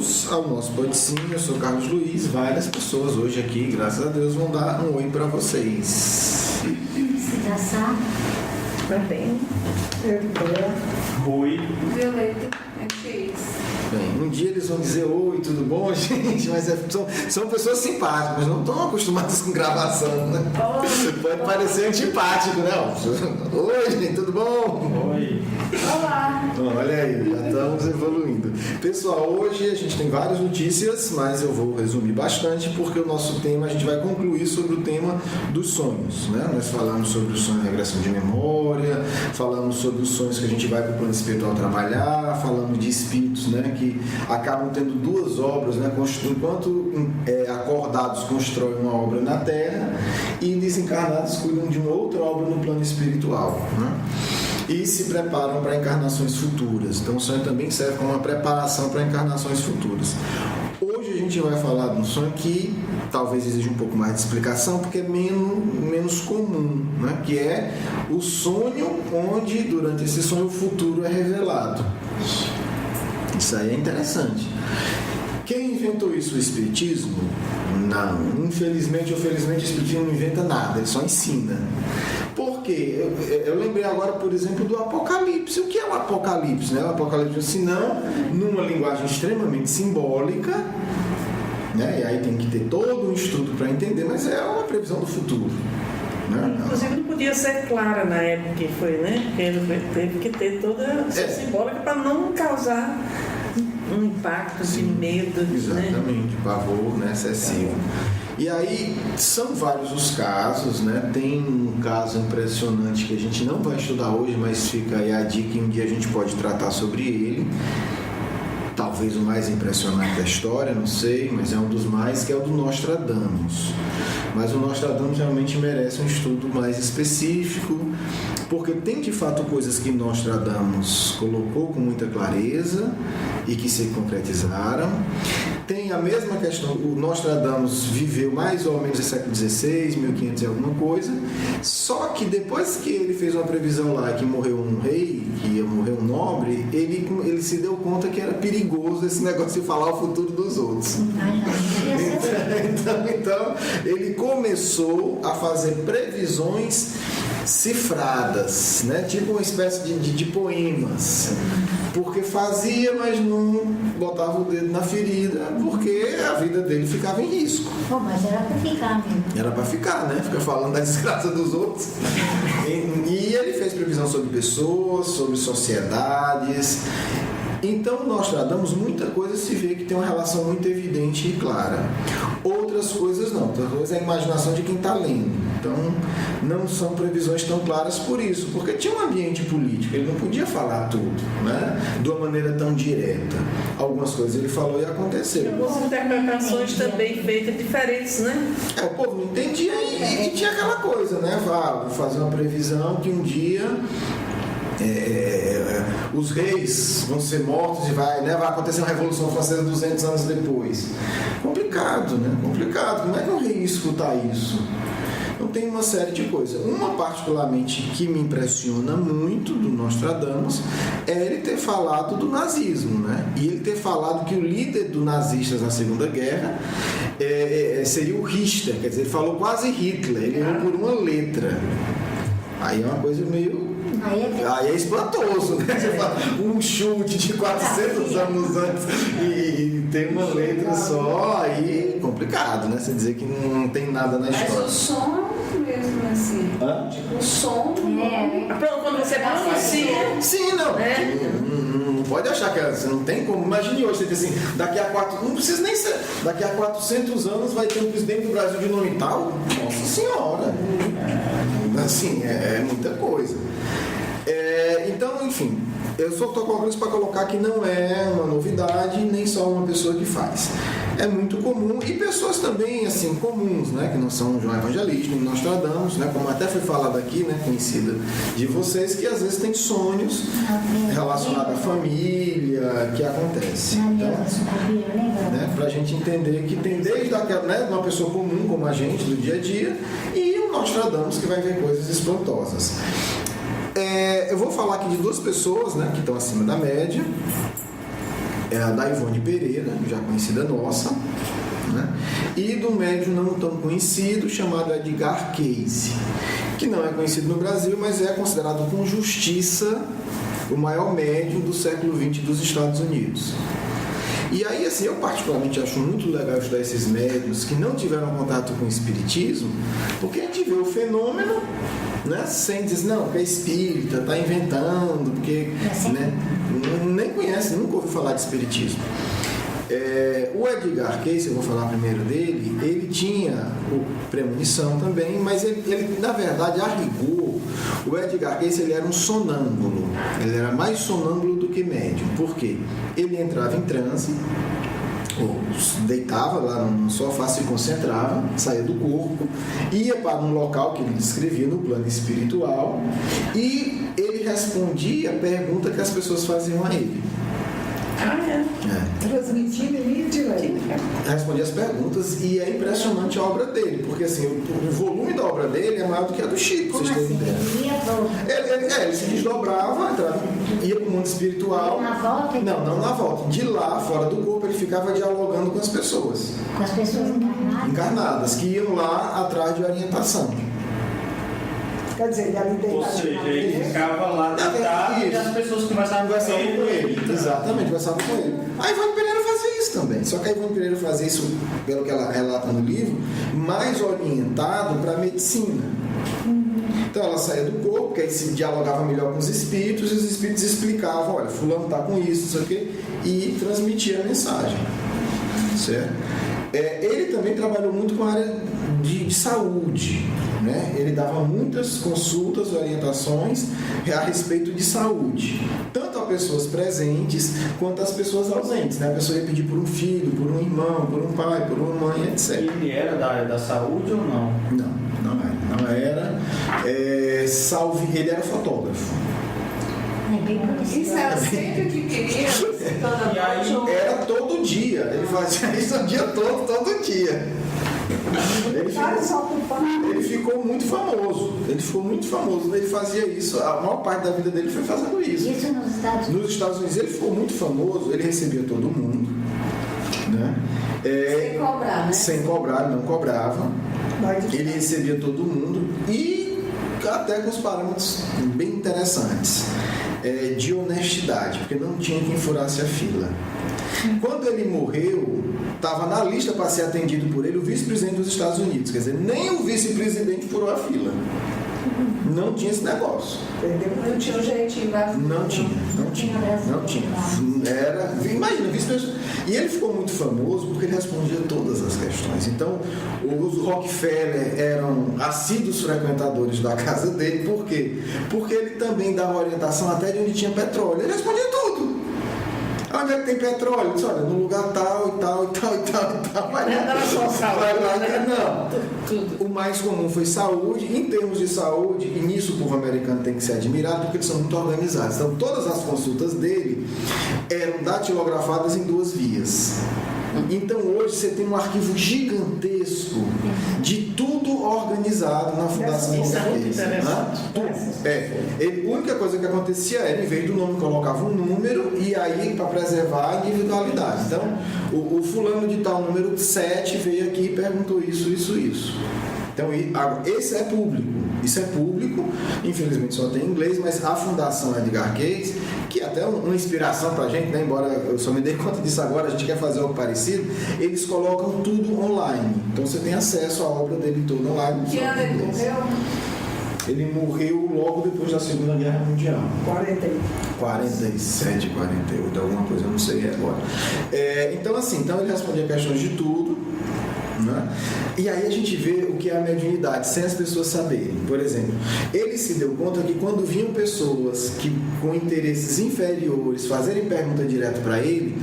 bem-vindos ao nosso Pode-Sim. Eu sou Carlos Luiz. Várias pessoas hoje aqui, graças a Deus, vão dar um oi para vocês. Citação. Também. Rui. Violeta. É isso. Bem, um dia eles vão dizer oi, tudo bom, gente? Mas são pessoas simpáticas, mas não estão acostumadas com gravação, né? Pode parecer antipático, né? Oi, gente, tudo bom? Oi. Olá. Olha aí, já estamos evoluindo. Pessoal, hoje a gente tem várias notícias, mas eu vou resumir bastante porque o nosso tema, a gente vai concluir sobre o tema dos sonhos, né? Nós falamos sobre o sonho de regressão de memória, falamos sobre os sonhos que a gente vai para o plano espiritual trabalhar, falamos de espíritos, né? Que acabam tendo duas obras, né? Enquanto acordados constroem uma obra na Terra e desencarnados cuidam de uma outra obra no plano espiritual, né? E se preparam para encarnações futuras. Então o sonho também serve como uma preparação para encarnações futuras. Hoje a gente vai falar de um sonho que talvez exija um pouco mais de explicação, porque é menos comum, né? Que é o sonho onde durante esse sonho o futuro é revelado. Isso aí é interessante. Quem inventou isso? O Espiritismo? Não. Infelizmente ou felizmente o Espiritismo não inventa nada, ele só ensina. Por quê? Eu lembrei agora, por exemplo, do Apocalipse. O que é o Apocalipse? Né? O Apocalipse, se não, numa linguagem extremamente simbólica, né? E aí tem que ter todo um estudo para entender, mas é uma previsão do futuro. Né? Inclusive não podia ser clara na época que foi, né? Porque ele teve que ter toda essa simbólica para não causar um impacto de medo. Exatamente, né? Pavor, né, excessivo. E aí são vários os casos, né? Tem um caso impressionante que a gente não vai estudar hoje, mas fica aí a dica, um dia a gente pode tratar sobre ele. Talvez o mais impressionante da história, não sei, mas é um dos mais, que é o do Nostradamus. Mas o Nostradamus realmente merece um estudo mais específico, porque tem de fato coisas que Nostradamus colocou com muita clareza e que se concretizaram. Tem a mesma questão, o Nostradamus viveu mais ou menos no século XVI, 1500 e alguma coisa, só que depois que ele fez uma previsão lá que morreu um rei, que ia morrer um nobre, ele se deu conta que era perigoso esse negócio de falar o futuro dos outros. Então ele começou a fazer previsões cifradas, né? Tipo uma espécie de poemas, porque fazia, mas não botava o dedo na ferida, porque a vida dele ficava em risco. Pô, mas era pra ficar mesmo. Era pra ficar, né? Fica falando da desgraça dos outros. E ele fez previsão sobre pessoas, sobre sociedades. Então, Nostradamus, muita coisa se vê que tem uma relação muito evidente e clara. Outras coisas não. Outras coisas é a imaginação de quem está lendo. Então, não são previsões tão claras por isso, porque tinha um ambiente político, ele não podia falar tudo, né? De uma maneira tão direta. Algumas coisas ele falou e aconteceram. Algumas interpretações também feitas diferentes, né? O povo não entendia e tinha aquela coisa, né? Vou fazer uma previsão que um dia os reis vão ser mortos e vai acontecer uma Revolução Francesa 200 anos depois. Complicado, né? Complicado. Como é que um rei ia escutar isso? Então tem uma série de coisas. Uma particularmente que me impressiona muito do Nostradamus é ele ter falado do nazismo, né? E ele ter falado que o líder dos nazistas na Segunda Guerra seria o Richter, quer dizer, ele falou quase Hitler, ele errou por uma letra. Aí é uma coisa meio... Aí é espantoso, né? Você fala um chute de 400 anos antes e tem uma letra só, aí é complicado, né? Você dizer que não tem nada na história. Mas o som mesmo assim. Hã? Tipo, o som. Quando você pronuncia. Sim, não. Não pode achar que você não tem como. Imagine hoje, você diz assim, não precisa nem ser. Daqui a 400 anos vai ter um presidente do Brasil de nome tal. Nossa Senhora. Assim, é muita coisa. Então, enfim, eu só estou colocando isso para colocar que não é uma novidade, nem só uma pessoa que faz. É muito comum, e pessoas também, assim, comuns, né, que não são João Evangelista, nem Nostradamus, né, como até foi falado aqui, né, conhecida de vocês, que às vezes tem sonhos relacionados à família, que acontece. Então, né, para a gente entender que tem desde aquela, né, uma pessoa comum como a gente, do dia a dia, e o Nostradamus que vai ver coisas espantosas. Eu vou falar aqui de duas pessoas, né, que estão acima da média. é a da Ivone Pereira, já conhecida nossa, né? E do médium não tão conhecido chamado Edgar Cayce, que não é conhecido no Brasil, mas é considerado com justiça o maior médium do século XX dos Estados Unidos. E aí, assim, eu particularmente acho muito legal estudar esses médiuns que não tiveram contato com o espiritismo, porque a gente vê o fenômeno, né, sem dizer, não, que é espírita, está inventando, porque, né, nem conhece, nunca ouviu falar de espiritismo. O Edgar Cayce, eu vou falar primeiro dele, ele tinha premonição também, mas ele na verdade, a rigor, o Edgar Cayce ele era um sonâmbulo, ele era mais sonâmbulo do que médium. Por quê? Ele entrava em transe, ou deitava lá no sofá, se concentrava, saía do corpo, ia para um local que ele descrevia no plano espiritual e ele respondia a pergunta que as pessoas faziam a ele. Transmitindo nitidamente. Respondia as perguntas e é impressionante a obra dele, porque assim, o volume da obra dele é maior do que a do Chico. Como vocês assim? terem ideia. Ele se desdobrava, ia para o mundo espiritual. Na volta? Não na volta. De lá, fora do corpo, ele ficava dialogando com as pessoas. Com as pessoas Encarnadas, que iam lá atrás de orientação. Quer dizer, ele ali deitado. Ou seja, ele ficava lá deitado e as pessoas conversavam com ele. Exatamente, conversavam com ele. A Ivone Pereira fazia isso também. Só que a Ivone Pereira fazia isso, pelo que ela relata no livro, mais orientado para a medicina. Então ela saía do corpo, porque aí se dialogava melhor com os espíritos, e os espíritos explicavam, olha, fulano está com isso, não sei o quê, e transmitia a mensagem. Certo? Ele também trabalhou muito com a área de saúde, né? Ele dava muitas consultas, orientações a respeito de saúde, tanto a pessoas presentes quanto as pessoas ausentes, né? A pessoa ia pedir por um filho, por um irmão, por um pai, por uma mãe, etc. Ele era da área da saúde ou não? Não era. Ele era fotógrafo. Isso era sempre que queria, toda E aí, noite, ou- Era todo dia, ele fazia isso o dia todo dia. Ele ficou muito famoso. Ele fazia isso, a maior parte da vida dele foi fazendo isso. Isso nos Estados Unidos. Nos Estados Unidos ele ficou muito famoso, ele recebia todo mundo, né? sem cobrar, né? Sem cobrar, ele não cobrava. Ele recebia todo mundo e até com os parâmetros bem interessantes de honestidade, porque não tinha quem furasse a fila. Quando ele morreu, estava na lista para ser atendido por ele o vice-presidente dos Estados Unidos, quer dizer, nem o vice-presidente furou a fila. Não tinha esse negócio. Não tinha um jeitinho lá. Não tinha. Imagina, vice-presidente. E ele ficou muito famoso porque ele respondia todas as questões. Então, os Rockefeller eram assíduos frequentadores da casa dele. Por quê? Porque ele também dava orientação até de onde tinha petróleo. Ele respondia tudo. Onde é que tem petróleo? Ele disse, olha, no lugar tal e tal e tal e tal e tal. Vai lá, Não era só saúde, né? Não. Tudo. O mais comum foi saúde. Em termos de saúde, e nisso o povo americano tem que ser admirado, porque eles são muito organizados. Então, todas as consultas dele eram datilografadas em 2 vias. Então, hoje você tem um arquivo gigantesco de tudo organizado na Fundação Isso é muito Cayce. interessante. A única coisa que acontecia era, em vez do nome, colocava um número e aí para preservar a individualidade. Então, o fulano de tal número 7 veio aqui e perguntou isso. Então, esse é público. Isso é público, infelizmente só tem em inglês, mas a Fundação Edgar Cayce, que é até uma inspiração pra gente, né? Embora eu só me dei conta disso agora, a gente quer fazer algo parecido, eles colocam tudo online. Então você tem acesso à obra dele toda online. Que ano ele morreu? Ele morreu logo depois da Segunda Guerra Mundial. 47, 48, alguma coisa, eu não sei agora. Então ele respondia questões de tudo, né? E aí a gente vê o que é a mediunidade, sem as pessoas saberem. Por exemplo, ele se deu conta que quando vinham pessoas que com interesses inferiores fazerem pergunta direto para ele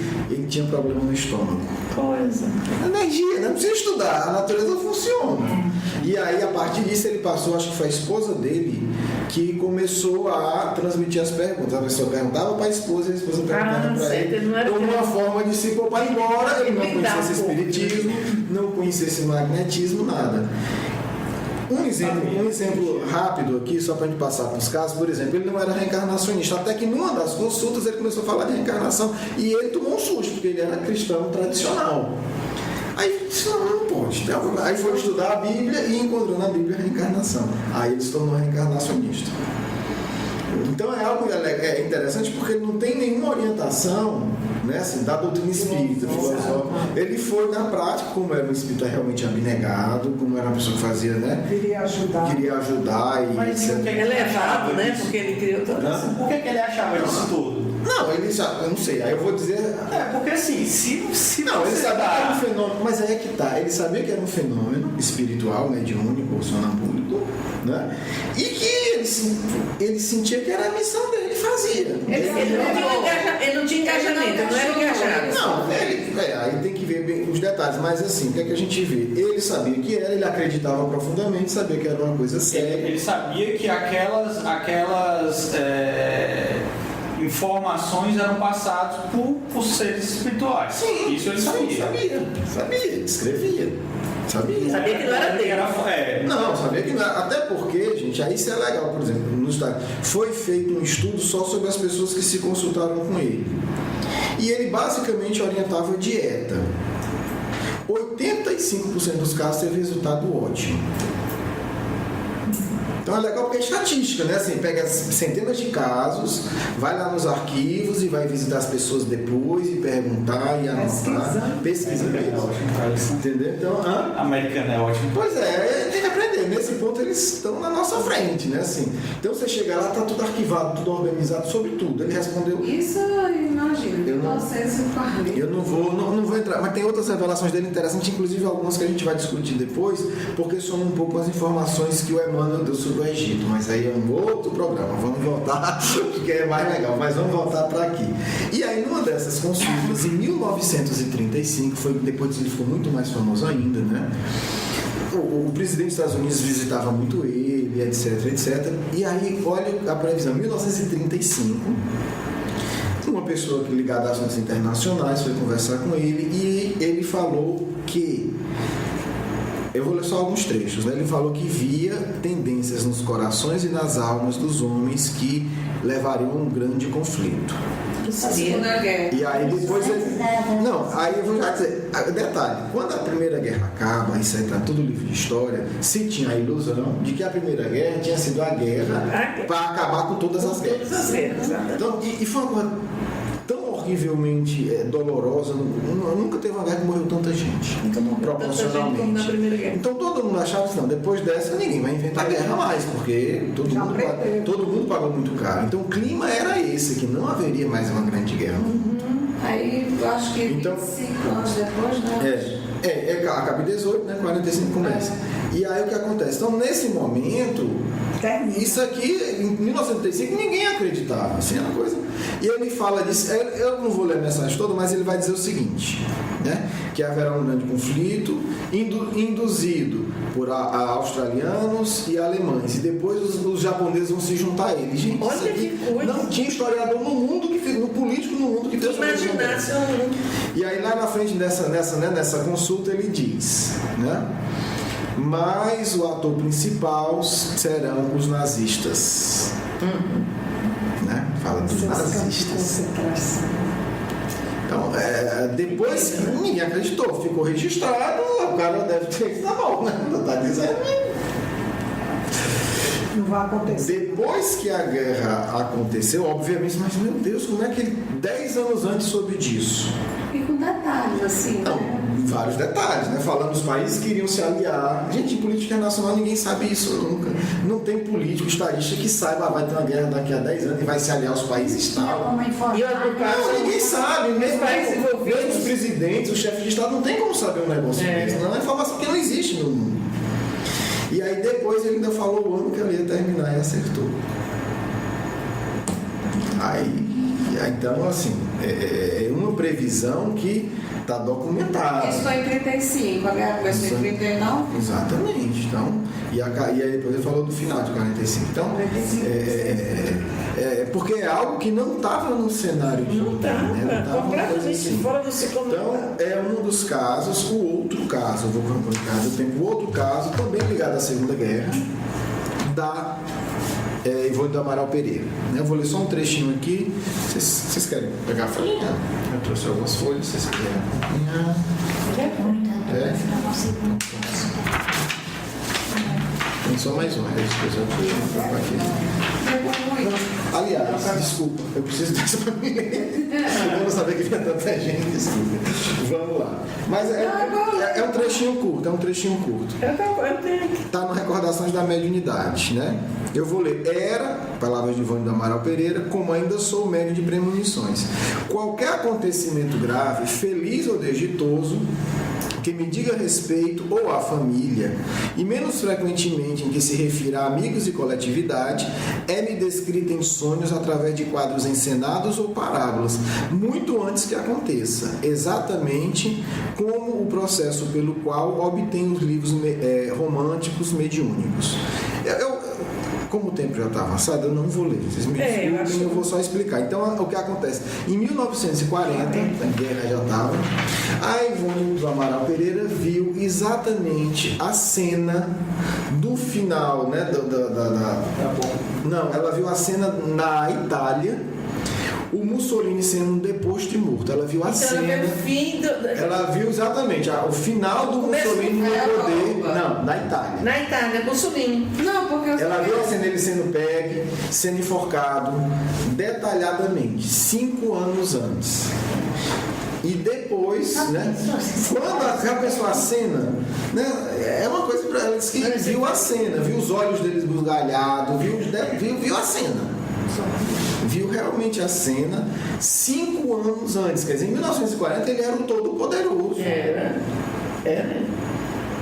tinha problema no estômago. Coisa. Energia, não precisa estudar, a natureza funciona. E aí, a partir disso, ele passou, acho que foi a esposa dele, que começou a transmitir as perguntas. A pessoa perguntava para a esposa e a esposa perguntava para ele. Como uma forma de se poupar, embora ele não conhecesse espiritismo, não conhecesse magnetismo, nada. Um exemplo rápido aqui, só para a gente passar para os casos, por exemplo, ele não era reencarnacionista, até que numa das consultas ele começou a falar de reencarnação e ele tomou um susto, porque ele era cristão tradicional. Aí ele disse, não pode. Aí foi estudar a Bíblia e encontrou na Bíblia a reencarnação. Aí ele se tornou reencarnacionista. Então é algo interessante porque ele não tem nenhuma orientação, né, assim, da doutrina espírita, filosófica. Ele foi na prática, como era um espírito realmente abnegado, como era uma pessoa que fazia, né? Queria ajudar e mas etc. É elevado, né? Porque ele criou toda essa. Por que ele achava disso tudo? Não, ele já, eu não sei, aí eu vou dizer. Porque assim, se Não, ele você sabia dá- que era um fenômeno, mas aí é que tá, ele sabia que era um fenômeno espiritual, mediúnico ou sonambúlico, né? E que ele sentia que era a missão dele, fazia. Ele não tinha engajamento, não era engajado. Não, aí tem que ver bem os detalhes, mas assim, o que é que a gente vê? Ele sabia que era, ele acreditava profundamente, sabia que era uma coisa séria. Ele sabia que aquelas informações eram passadas por seres espirituais. Sim, isso ele sabia. Sabia, escrevia. Sabia. Sabia que não era dele. Não, sabia que não era. Até porque, gente, aí isso é legal, por exemplo, no estado. Foi feito um estudo só sobre as pessoas que se consultaram com ele. E ele basicamente orientava dieta. 85% dos casos teve resultado ótimo. Então é legal porque é estatística, né? Assim, pega centenas de casos, vai lá nos arquivos e vai visitar as pessoas depois e perguntar e anotar. Pesquisa mesmo. Entendeu? Então, Americano é ótimo. Pois é, tem que aprender. Nesse ponto eles estão na nossa frente, né? Assim, então você chega lá, tá tudo arquivado, tudo organizado sobre tudo. Ele respondeu. Isso eu imagino. Eu não vou entrar, mas tem outras revelações dele interessantes, inclusive algumas que a gente vai discutir depois, porque são um pouco as informações que o Emmanuel deu sobre o Egito, mas aí é um outro programa, vamos voltar, porque é mais legal, mas vamos voltar para aqui. E aí, numa dessas consultas, em 1935, foi depois ele ficou muito mais famoso ainda, né? O presidente dos Estados Unidos visitava muito ele, etc, etc. E aí, olha a previsão, 1935, uma pessoa ligada a assuntos internacionais foi conversar com ele e ele falou que, eu vou ler só alguns trechos, né? Ele falou que via tendências nos corações e nas almas dos homens que levariam a um grande conflito. Segunda Guerra. E aí depois ele... Não, aí eu vou já dizer, detalhe, quando a Primeira Guerra acaba, isso aí está tudo livro de história, se tinha a ilusão de que a Primeira Guerra tinha sido a guerra para acabar com todas as guerras. Todas as guerras, Então, e foi uma coisa tão horrivelmente dolorosa, nunca teve uma guerra que morreu tanta gente, proporcionalmente. Como na Primeira Guerra. Então todo mundo achava que não, depois dessa ninguém vai inventar guerra mais, porque todo mundo pagou muito caro. Então o clima era esse, que não haveria mais uma grande guerra. Aí eu acho que Então, 25 anos depois, né? acaba em 18, né? 45 começa. E aí o que acontece? Então nesse momento, isso aqui, em 1935, ninguém acreditava, assim, era uma coisa. E ele fala disso, eu não vou ler a mensagem toda, mas ele vai dizer o seguinte, né? Que haverá um grande conflito induzido por australianos e alemães, e depois os japoneses vão se juntar a eles. Gente, Olha isso aqui que coisa. não tinha historiador no mundo, no político no mundo que fez uma coisa Imaginasse dessa. um... E aí lá na frente nessa consulta ele diz, né? Mas o ator principal serão os nazistas. Né? Fala dos nazistas. Então, depois que ninguém acreditou, ficou registrado, o cara deve ter que tá bom, né? Não tá dizendo. Não vai acontecer. Depois que a guerra aconteceu, obviamente, mas meu Deus, como é que ele 10 anos antes soube disso? E com detalhes, assim, Não, né? vários detalhes, né? Falando os países que iriam se aliar. Gente, em política internacional ninguém sabe isso nunca. Não tem político, estadista que saiba, vai ter uma guerra daqui a 10 anos e vai se aliar aos países tal. Como informar. E outro caso, Não, ninguém sabe. Mesmo países envolvidos. os presidentes, os chefes de Estado, não tem como saber um negócio desse. Não é uma informação que não existe no mundo. E aí depois ele ainda falou o ano que ela ia terminar e acertou. Aí Então, assim, é uma previsão que está documentada. Isso foi em 35, a guerra começou em 39. Exatamente. Então, e aí depois ele falou do final de 45. Então, porque é algo que não estava no cenário de Não ninguém, né? Não estava, tava uma coisa completamente assim. fora do ciclo. Então, é um dos casos. O outro caso, eu vou colocar do tempo, o outro caso, também ligado à Segunda Guerra, da Ivone do Amaral Pereira. Eu vou ler só um trechinho aqui. Vocês querem pegar a folhinha? Eu trouxe algumas folhas, vocês querem acompanhar? Tem só mais uma, depois eu vou colocar aqui. Aliás, desculpa, eu preciso dessa para mim. Eu não sabia que vinha tanta gente, desculpa. Vamos lá. Mas é um trechinho curto, Eu tenho aqui. Está no Recordações da Mediunidade, né? Eu vou ler. Era, palavras de Ivone do Amaral Pereira, como ainda sou médium de premonições. Qualquer acontecimento grave, feliz ou desditoso, que me diga respeito ou à família, e menos frequentemente em que se refira a amigos e coletividade, é-me descrita em sonhos através de quadros encenados ou parábolas, muito antes que aconteça, exatamente como o processo pelo qual obtenho os livros românticos mediúnicos. Como o tempo já está avançado, eu não vou ler. Vocês me desculpem, eu vou só explicar. Então, o que acontece? Em 1940, a guerra já estava, a Ivone do Amaral Pereira viu exatamente a cena do final, né? Não, ela viu a cena na Itália, o Mussolini sendo deposto e morto. Ela viu a cena. Ela viu o fim Ela viu exatamente o final do Mussolini no poder. Não, na Itália. Na Itália, Mussolini. Não, porque Ela viu a cena dele sendo pegue, sendo enforcado, detalhadamente, 5 anos antes. E depois, né? Quando já pensou a cena, né? É uma coisa para ela, disse que viu a cena, viu os olhos deles esbugalhados, viu a cena. Viu realmente a cena 5 anos antes, quer dizer, em 1940 ele era o todo-poderoso. Era.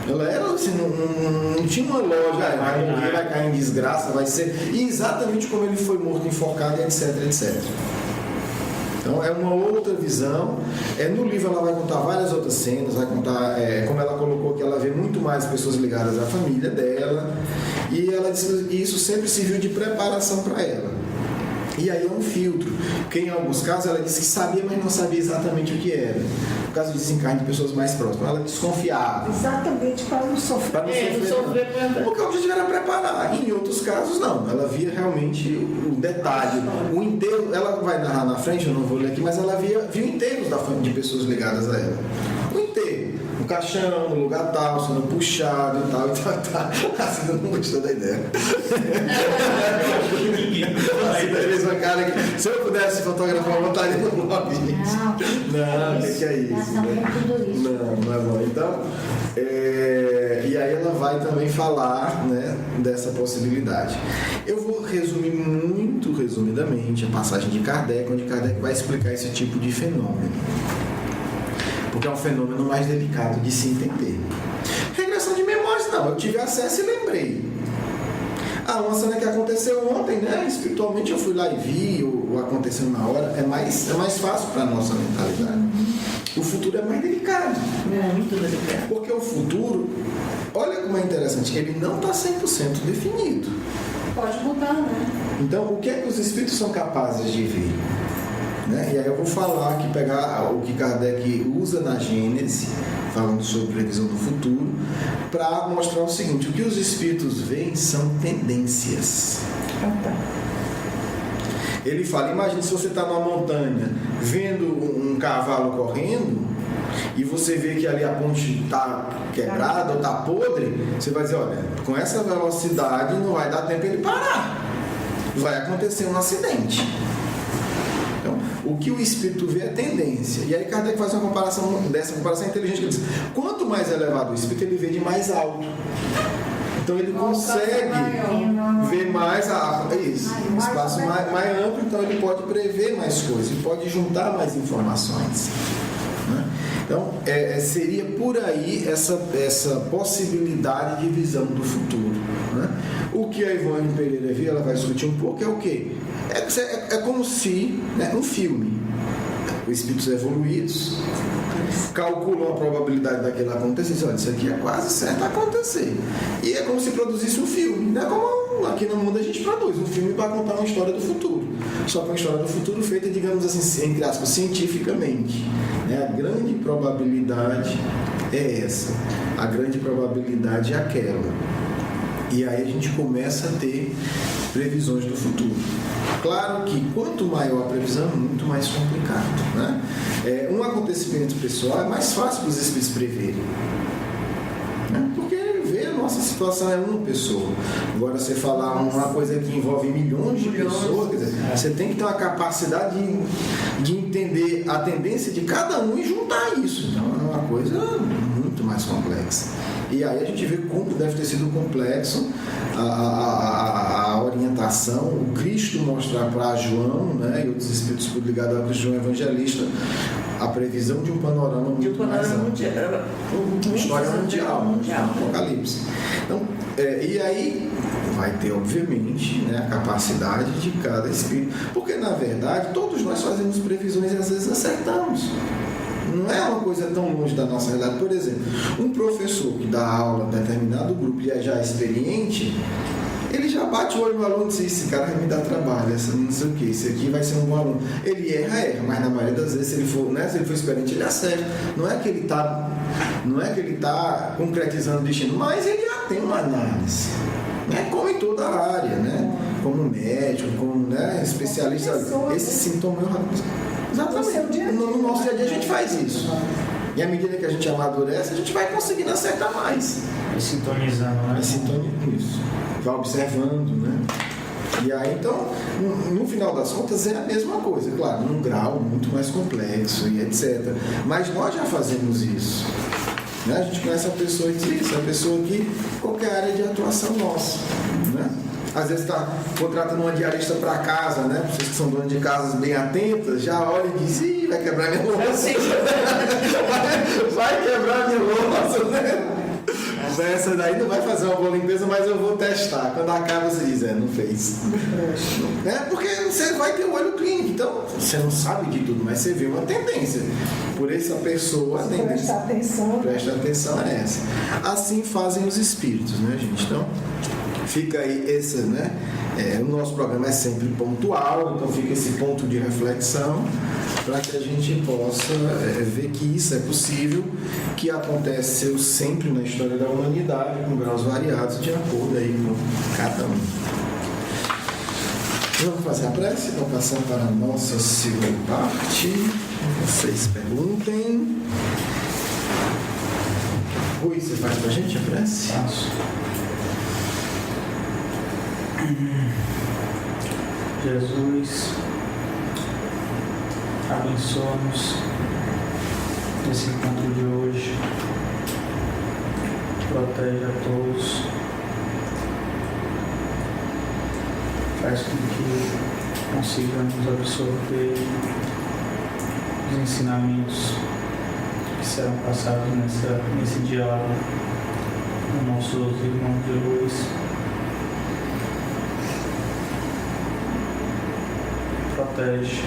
Ela era assim, não tinha uma loja, vai morrer, vai cair em desgraça, vai ser. E exatamente como ele foi morto, enforcado, etc, etc. Então é uma outra visão. No livro ela vai contar várias outras cenas, vai contar como ela colocou que ela vê muito mais pessoas ligadas à família dela. E ela disse que isso sempre serviu de preparação para ela. E aí é um filtro, porque em alguns casos ela disse que sabia, mas não sabia exatamente o que era. No caso de desencarne de pessoas mais próximas, ela desconfiava. Exatamente para não sofrer. Para não sofrer. Porque o objetivo era preparar. E em outros casos, não. Ela via realmente o detalhe. O enterro, ela vai narrar na frente, eu não vou ler aqui, mas ela viu enterros de pessoas ligadas a ela. O enterro. No caixão, no lugar tal, sendo puxado e tal. A Cida não gostou da ideia. A Cida fez uma cara que, se eu pudesse fotografar, eu botaria no blog. Não, o que é isso? Não é bom. Então, e aí ela vai também falar, né, dessa possibilidade. Eu vou resumir muito resumidamente a passagem de Kardec, onde Kardec vai explicar esse tipo de fenômeno. Porque é um fenômeno mais delicado de se entender. Regressão de memórias, não. Eu tive acesso e lembrei. Uma cena que aconteceu ontem, né? Espiritualmente eu fui lá e vi, ou aconteceu na hora. É mais fácil para a nossa mentalidade. O futuro é mais delicado. Muito delicado. Porque o futuro, olha como é interessante, ele não está 100% definido. pode mudar, né? Então, o que é que os espíritos são capazes de ver? Né? E aí eu vou falar aqui, pegar o que Kardec usa na Gênese, falando sobre previsão do futuro, para mostrar o seguinte: o que os espíritos veem são tendências. Ele fala, imagine se você está numa montanha vendo um cavalo correndo e você vê que ali a ponte está quebrada ou está podre, você vai dizer, olha, com essa velocidade não vai dar tempo ele parar, vai acontecer um acidente. Então, o que o espírito vê é tendência. E aí Kardec faz uma comparação, dessa comparação inteligente, que ele diz, quanto mais elevado o espírito, ele vê de mais alto. Então ele consegue ver mais um espaço mais amplo, então ele pode prever mais coisas, ele pode juntar mais informações. Né? Então, seria por aí essa possibilidade de visão do futuro, né? O que a Ivone Pereira viu, ela vai discutir um pouco, é o quê? É como se, né, um filme, os espíritos evoluídos calculam a probabilidade daquilo acontecer. Olha, isso aqui é quase certo a acontecer. E é como se produzisse um filme, né? Como aqui no mundo a gente produz um filme para contar uma história do futuro. Só que uma história do futuro feita, digamos assim, entre aspas, cientificamente, né? A grande probabilidade é essa. A grande probabilidade é aquela. E aí a gente começa a ter previsões do futuro. Claro que quanto maior a previsão, muito mais complicado, né? Um acontecimento pessoal é mais fácil para os espíritos preverem, né? Porque ver a nossa situação é uma pessoa. Agora, você falar uma coisa que envolve milhões de pessoas, quer dizer, você tem que ter uma capacidade de entender a tendência de cada um e juntar isso. Então, é uma coisa muito mais complexa. E aí a gente vê como deve ter sido complexo a orientação, o Cristo mostrar para João, né, e outros espíritos ligados ao Cristo João Evangelista, a previsão de um panorama muito mais amplo. História mundial. Apocalipse. Então, e aí vai ter, obviamente, né, a capacidade de cada espírito, porque na verdade todos nós fazemos previsões e às vezes acertamos. Não é uma coisa tão longe da nossa realidade. Por exemplo, um professor que dá aula em determinado grupo e é já experiente, ele já bate o olho no aluno e diz: esse cara vai me dar trabalho, essa não sei o que, esse aqui vai ser um bom aluno. Ele erra, mas na maioria das vezes, se ele for experiente, ele acerta. Não é que ele está concretizando o destino, mas ele já tem uma análise, né? Como em toda a área, né? Como médico, como, né, especialista. Esse sintoma é exatamente. No nosso dia a dia a gente faz isso. E à medida que a gente amadurece, a gente vai conseguindo acertar mais. E sintonizando, né? Vai sintonizando isso. Vai observando, né? E aí, então, no final das contas, é a mesma coisa. Claro, num grau muito mais complexo e etc. Mas nós já fazemos isso. Né? A gente conhece a pessoa e diz isso. A pessoa aqui, qualquer área de atuação nossa, né? Às vezes está contratando uma diarista para casa, né? Vocês que são donos de casas bem atentas, já olha e diz: ih, vai quebrar minha louça. Vai quebrar minha louça, né? Essa daí não vai fazer uma boa limpeza, mas eu vou testar. Quando acaba, você diz: não fez. Porque você vai ter um olho clínico. Então, você não sabe de tudo, mas você vê uma tendência. Por essa pessoa, a tendência. Presta atenção a essa. Assim fazem os espíritos, né, gente? Então, fica aí esse, né? O nosso programa é sempre pontual, então fica esse ponto de reflexão para que a gente possa ver que isso é possível, que aconteceu sempre na história da humanidade, com graus variados, de acordo aí com cada um. Vamos fazer a prece, vamos passar para a nossa segunda parte. Vocês perguntem. Rui, você faz para a gente a prece? Faço. Jesus, abençoa-nos nesse encontro de hoje, protege a todos, faz com que consigamos absorver os ensinamentos que serão passados nesse diálogo com nossos irmãos de luz. Protege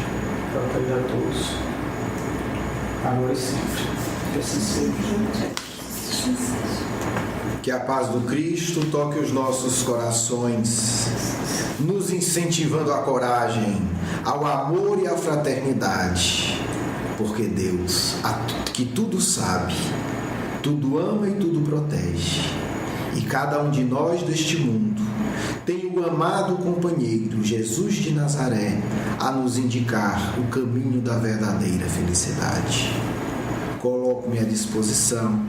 a todos, agora e sempre. Que assim seja. Que a paz do Cristo toque os nossos corações, nos incentivando à coragem, ao amor e à fraternidade, porque Deus, que tudo sabe, tudo ama e tudo protege, e cada um de nós deste mundo tem o amado companheiro Jesus de Nazaré a nos indicar o caminho da verdadeira felicidade. Coloco-me à disposição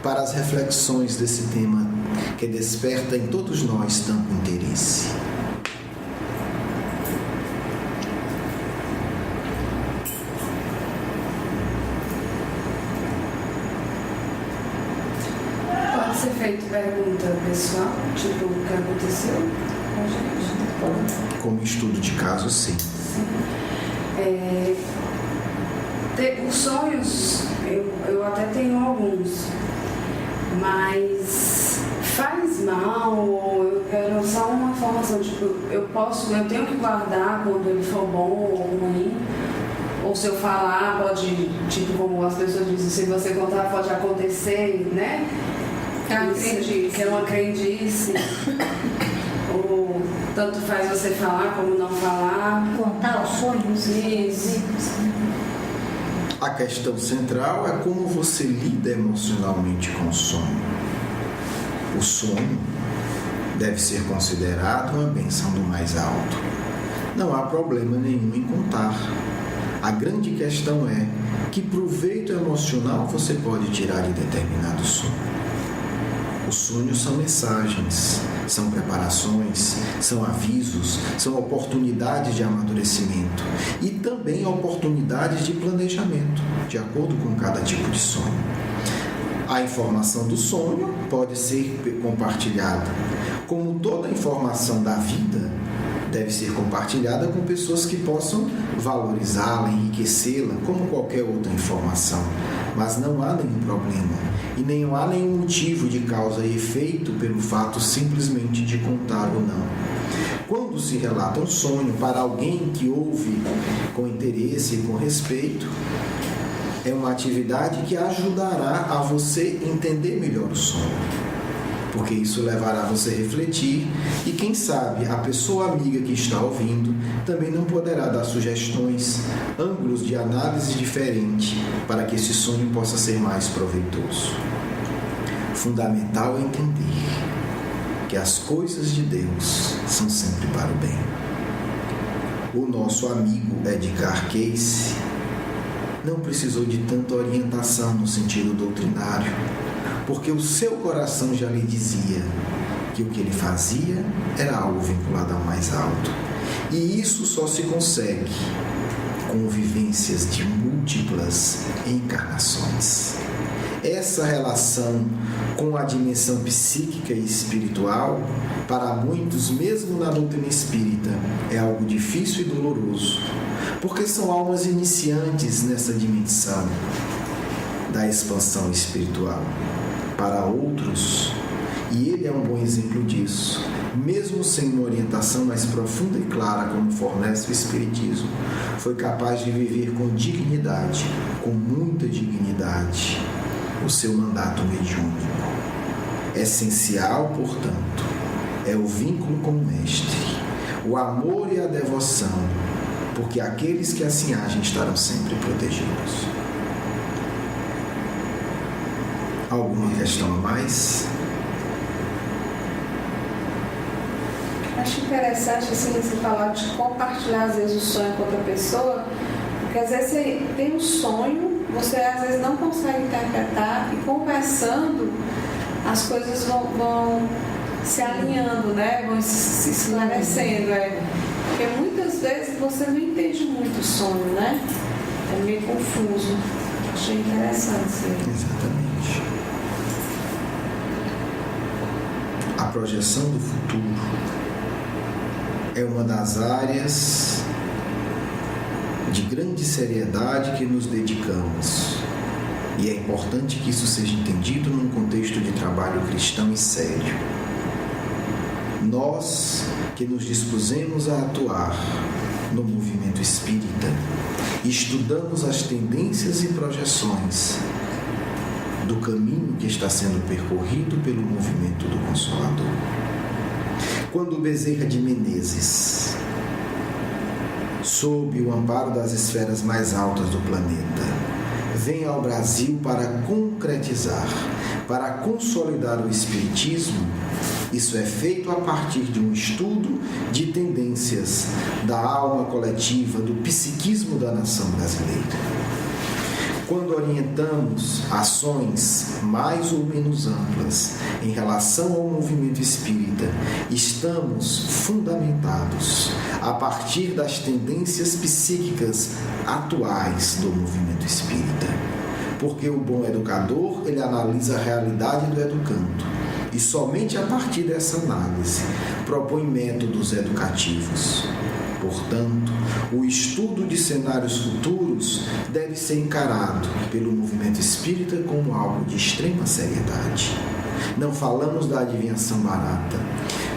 para as reflexões desse tema que desperta em todos nós tanto interesse. Pode ser feita pergunta pessoal, tipo o que aconteceu com a gente? Como estudo de caso, sim. Os sonhos, eu até tenho alguns, mas faz mal, ou eu quero só uma informação, tipo, eu tenho que guardar quando ele for bom ou ruim, ou se eu falar pode, tipo, como as pessoas dizem, se você contar pode acontecer, né? Que é uma crendice. Ou tanto faz você falar como não falar. Contar os sonhos. Isso. A questão central é como você lida emocionalmente com o sonho. O sonho deve ser considerado uma bênção do mais alto. Não há problema nenhum em contar. A grande questão é que proveito emocional você pode tirar de determinado sonho. Os sonhos são mensagens, são preparações, são avisos, são oportunidades de amadurecimento e também oportunidades de planejamento, de acordo com cada tipo de sonho. A informação do sonho pode ser compartilhada, como toda informação da vida deve ser compartilhada com pessoas que possam valorizá-la, enriquecê-la, como qualquer outra informação. Mas não há nenhum problema e nem há nenhum motivo de causa e efeito pelo fato simplesmente de contar ou não. Quando se relata um sonho para alguém que ouve com interesse e com respeito, é uma atividade que ajudará a você entender melhor o sonho, porque isso levará você a refletir e, quem sabe, a pessoa amiga que está ouvindo também não poderá dar sugestões, ângulos de análise diferentes para que esse sonho possa ser mais proveitoso. Fundamental é entender que as coisas de Deus são sempre para o bem. O nosso amigo Edgar Cayce não precisou de tanta orientação no sentido doutrinário, porque o seu coração já lhe dizia que o que ele fazia era algo vinculado ao mais alto. E isso só se consegue com vivências de múltiplas encarnações. Essa relação com a dimensão psíquica e espiritual, para muitos, mesmo na doutrina espírita, é algo difícil e doloroso, porque são almas iniciantes nessa dimensão da expansão espiritual. Para outros, e ele é um bom exemplo disso, mesmo sem uma orientação mais profunda e clara como fornece o Espiritismo, foi capaz de viver com dignidade, com muita dignidade, o seu mandato mediúnico. Essencial, portanto, é o vínculo com o Mestre, o amor e a devoção, porque aqueles que assim agem estarão sempre protegidos. Alguma questão a mais? Acho interessante assim, você falar de compartilhar às vezes o sonho com outra pessoa, porque às vezes você tem um sonho, você às vezes não consegue interpretar, e conversando as coisas vão se alinhando, né? Vão se esclarecendo. Porque muitas vezes você não entende muito o sonho, né? É meio confuso. Achei interessante isso aí. Exatamente. A projeção do futuro é uma das áreas de grande seriedade que nos dedicamos. E é importante que isso seja entendido num contexto de trabalho cristão e sério. Nós que nos dispusemos a atuar no movimento espírita, estudamos as tendências e projeções do caminho que está sendo percorrido pelo movimento do Consolador. Quando Bezerra de Menezes, sob o amparo das esferas mais altas do planeta, vem ao Brasil para concretizar, para consolidar o Espiritismo, isso é feito a partir de um estudo de tendências da alma coletiva, do psiquismo da nação brasileira. Quando orientamos ações mais ou menos amplas em relação ao movimento espírita, estamos fundamentados a partir das tendências psíquicas atuais do movimento espírita. Porque o bom educador, ele analisa a realidade do educando e somente a partir dessa análise propõe métodos educativos. Portanto, o estudo de cenários futuros deve ser encarado pelo movimento espírita como algo de extrema seriedade. Não falamos da adivinhação barata,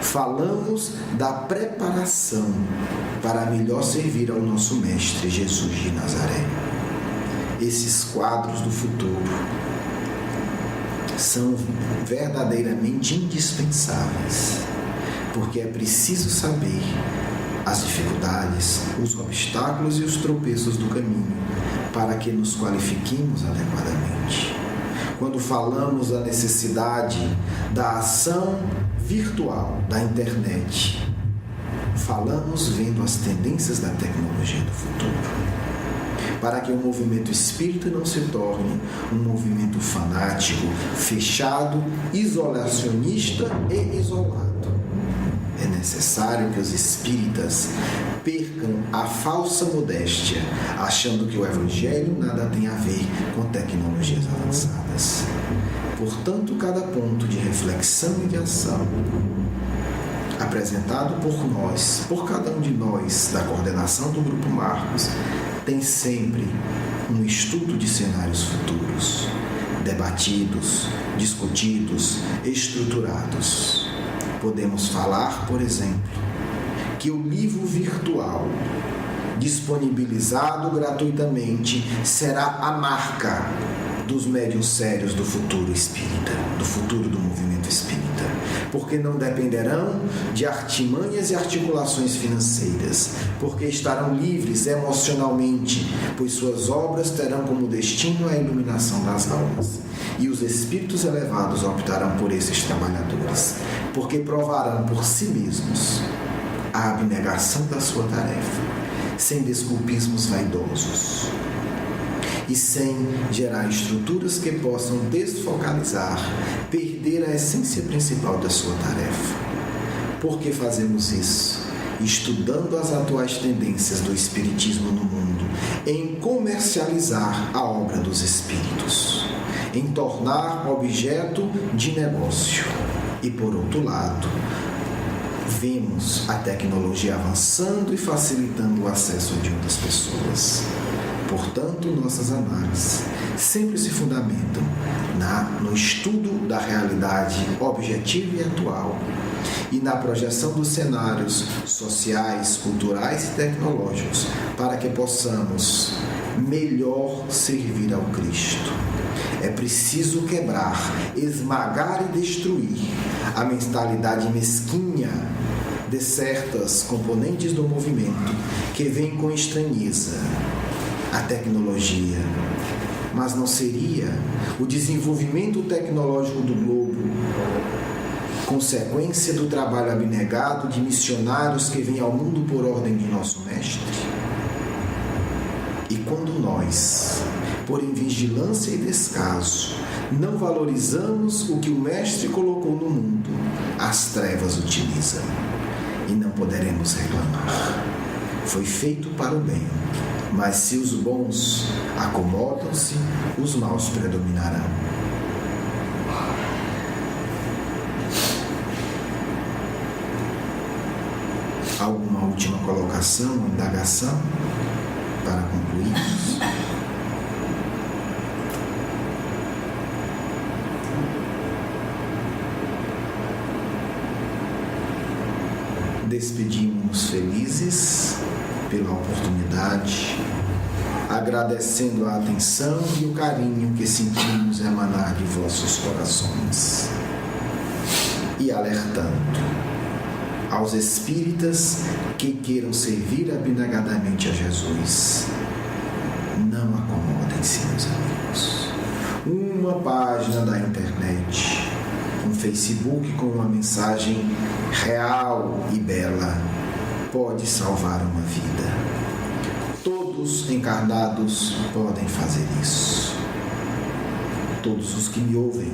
falamos da preparação para melhor servir ao nosso Mestre Jesus de Nazaré. Esses quadros do futuro são verdadeiramente indispensáveis, porque é preciso saber as dificuldades, os obstáculos e os tropeços do caminho para que nos qualifiquemos adequadamente. Quando falamos da necessidade da ação virtual da internet, falamos vendo as tendências da tecnologia do futuro, para que o movimento espírita não se torne um movimento fanático, fechado, isolacionista e isolado. É necessário que os espíritas percam a falsa modéstia, achando que o Evangelho nada tem a ver com tecnologias avançadas. Portanto, cada ponto de reflexão e de ação apresentado por nós, por cada um de nós da coordenação do Grupo Marcos, tem sempre um estudo de cenários futuros, debatidos, discutidos, estruturados. Podemos falar, por exemplo, que o livro virtual disponibilizado gratuitamente será a marca dos médiuns sérios do futuro espírita, do futuro do movimento espírita, porque não dependerão de artimanhas e articulações financeiras, porque estarão livres emocionalmente, pois suas obras terão como destino a iluminação das almas. E os espíritos elevados optarão por esses trabalhadores, porque provarão por si mesmos a abnegação da sua tarefa, sem desculpismos vaidosos e sem gerar estruturas que possam desfocalizar, perder a essência principal da sua tarefa. Por que fazemos isso? Estudando as atuais tendências do espiritismo no mundo, em comercializar a obra dos espíritos, em tornar objeto de negócio. E por outro lado, vemos a tecnologia avançando e facilitando o acesso de outras pessoas. Portanto, nossas análises sempre se fundamentam no estudo da realidade objetiva e atual e na projeção dos cenários sociais, culturais e tecnológicos para que possamos melhor servir ao Cristo. É preciso quebrar, esmagar e destruir a mentalidade mesquinha de certas componentes do movimento que vêm com estranheza a tecnologia, mas não seria o desenvolvimento tecnológico do globo consequência do trabalho abnegado de missionários que vêm ao mundo por ordem de nosso Mestre? E quando nós, por invigilância e descaso, não valorizamos o que o Mestre colocou no mundo, as trevas utilizam e não poderemos reclamar. Foi feito para o bem, mas se os bons acomodam-se, os maus predominarão. Alguma última colocação, indagação para concluirmos? Despedimos-nos felizes pela oportunidade, agradecendo a atenção e o carinho que sentimos emanar de vossos corações e alertando aos espíritas que queiram servir abnegadamente a Jesus: não acomodem-se, meus amigos. Uma página da internet, um Facebook com uma mensagem real e bela pode salvar uma vida. Todos encarnados podem fazer isso. Todos os que me ouvem,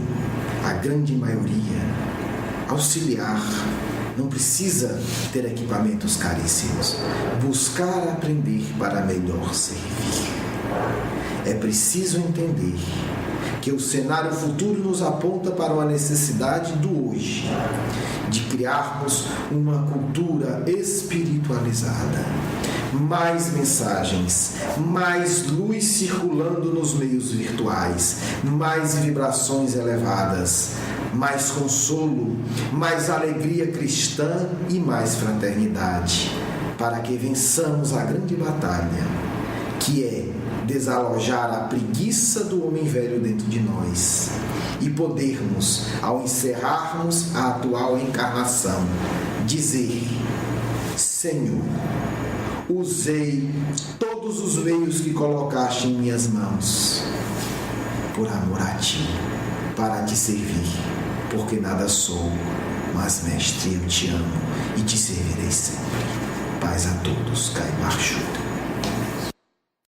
a grande maioria, auxiliar. Não precisa ter equipamentos caríssimos. Buscar aprender para melhor servir. É preciso entender que porque o cenário futuro nos aponta para uma necessidade do hoje, de criarmos uma cultura espiritualizada. Mais mensagens, mais luz circulando nos meios virtuais, mais vibrações elevadas, mais consolo, mais alegria cristã e mais fraternidade, para que vençamos a grande batalha, que é desalojar a preguiça do homem velho dentro de nós e podermos, ao encerrarmos a atual encarnação, dizer: Senhor, usei todos os meios que colocaste em minhas mãos, por amor a Ti, para Te servir, porque nada sou, mas, Mestre, eu Te amo e Te servirei sempre. Paz a todos, Caio Marcos.